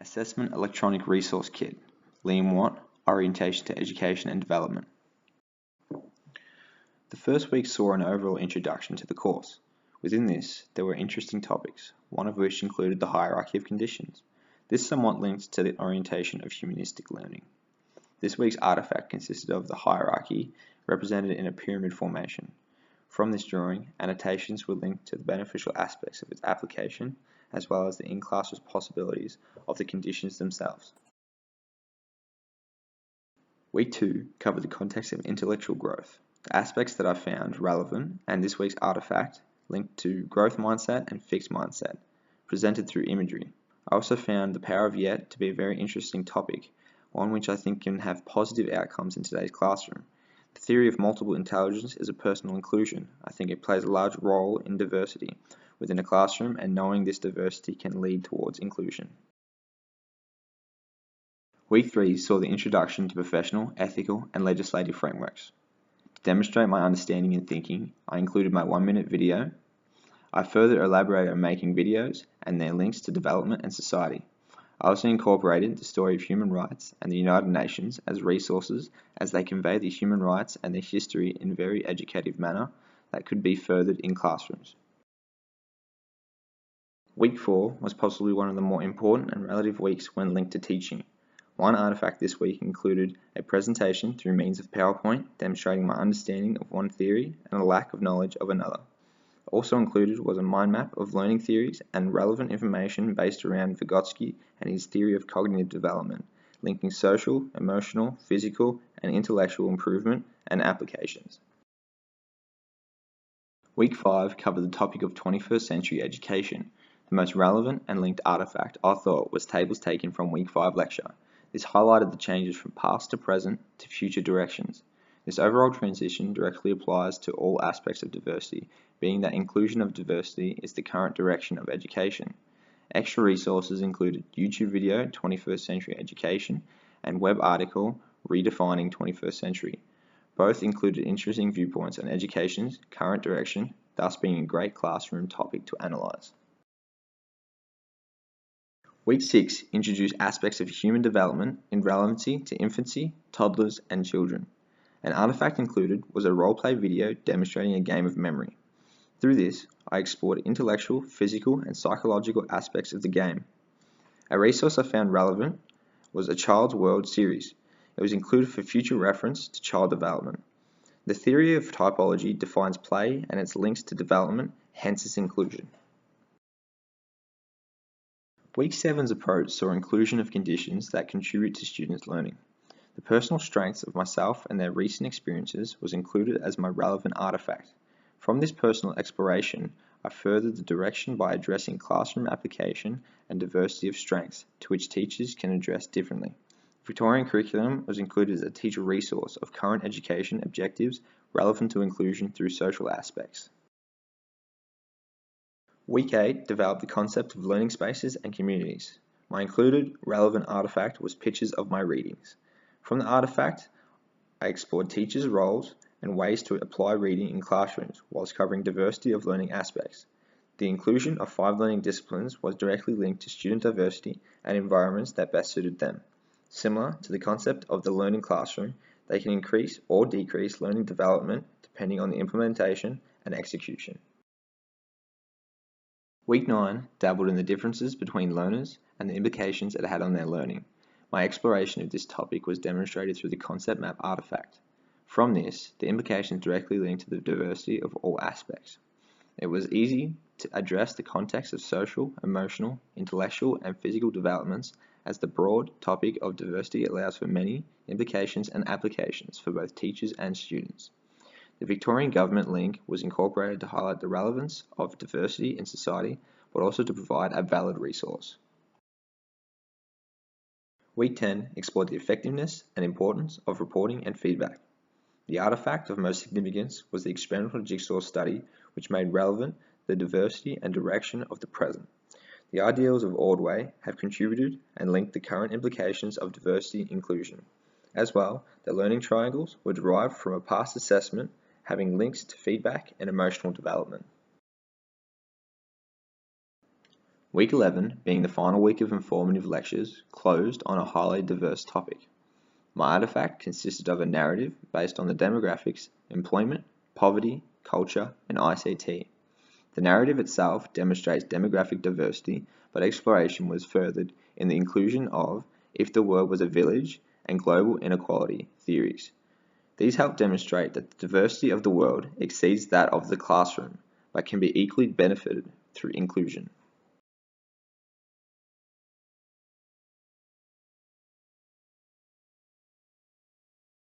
Assessment Electronic Resource Kit, Liam Watt, Orientation to Education and Development. The first week saw an overall introduction to the course. Within this, there were interesting topics, one of which included the hierarchy of conditions. This somewhat linked to the orientation of humanistic learning. This week's artifact consisted of the hierarchy represented in a pyramid formation. From this drawing, annotations were linked to the beneficial aspects of its application, as well as the in-class possibilities of the conditions themselves. Week 2 covered the context of intellectual growth, the aspects that I found relevant, and this week's artifact linked to growth mindset and fixed mindset, presented through imagery. I also found the power of yet to be a very interesting topic, one which I think can have positive outcomes in today's classroom. The theory of multiple intelligence is a personal inclusion. I think it plays a large role in diversity within a classroom, and knowing this diversity can lead towards inclusion. Week 3 saw the introduction to professional, ethical, and legislative frameworks. To demonstrate my understanding and thinking, I included my 1-minute video. I further elaborated on making videos and their links to development and society. I also incorporated the story of human rights and the United Nations as resources, as they convey the human rights and their history in a very educative manner that could be furthered in classrooms. Week 4 was possibly one of the more important and relative weeks when linked to teaching. One artifact this week included a presentation through means of PowerPoint demonstrating my understanding of one theory and a lack of knowledge of another. Also included was a mind map of learning theories and relevant information based around Vygotsky and his theory of cognitive development, linking social, emotional, physical, and intellectual improvement and applications. Week 5 covered the topic of 21st century education. The most relevant and linked artifact I thought was tables taken from Week 5 lecture. This highlighted the changes from past to present to future directions. This overall transition directly applies to all aspects of diversity, being that inclusion of diversity is the current direction of education. Extra resources included YouTube video 21st Century Education and web article Redefining 21st Century. Both included interesting viewpoints on education's current direction, thus being a great classroom topic to analyze. Week 6 introduced aspects of human development in relevancy to infancy, toddlers, and children. An artifact included was a role-play video demonstrating a game of memory. Through this, I explored intellectual, physical, and psychological aspects of the game. A resource I found relevant was a Child's World series. It was included for future reference to child development. The theory of typology defines play and its links to development, hence its inclusion. Week 7's approach saw inclusion of conditions that contribute to students' learning. The personal strengths of myself and their recent experiences was included as my relevant artifact. From this personal exploration, I furthered the direction by addressing classroom application and diversity of strengths, to which teachers can address differently. Victorian curriculum was included as a teacher resource of current education objectives relevant to inclusion through social aspects. Week 8 developed the concept of learning spaces and communities. My included relevant artifact was pictures of my readings. From the artifact, I explored teachers' roles and ways to apply reading in classrooms whilst covering diversity of learning aspects. The inclusion of 5 learning disciplines was directly linked to student diversity and environments that best suited them. Similar to the concept of the learning classroom, they can increase or decrease learning development depending on the implementation and execution. Week 9 dabbled in the differences between learners and the implications it had on their learning. My exploration of this topic was demonstrated through the concept map artifact. From this, the implications directly linked to the diversity of all aspects. It was easy to address the context of social, emotional, intellectual, and physical developments, as the broad topic of diversity allows for many implications and applications for both teachers and students. The Victorian Government link was incorporated to highlight the relevance of diversity in society, but also to provide a valid resource. Week 10 explored the effectiveness and importance of reporting and feedback. The artifact of most significance was the experimental jigsaw study, which made relevant the diversity and direction of the present. The ideals of Ordway have contributed and linked the current implications of diversity inclusion. As well, the learning triangles were derived from a past assessment having links to feedback and emotional development. Week 11, being the final week of informative lectures, closed on a highly diverse topic. My artifact consisted of a narrative based on the demographics, employment, poverty, culture, and ICT. The narrative itself demonstrates demographic diversity, but exploration was furthered in the inclusion of if the world was a village and global inequality theories. These help demonstrate that the diversity of the world exceeds that of the classroom, but can be equally benefited through inclusion.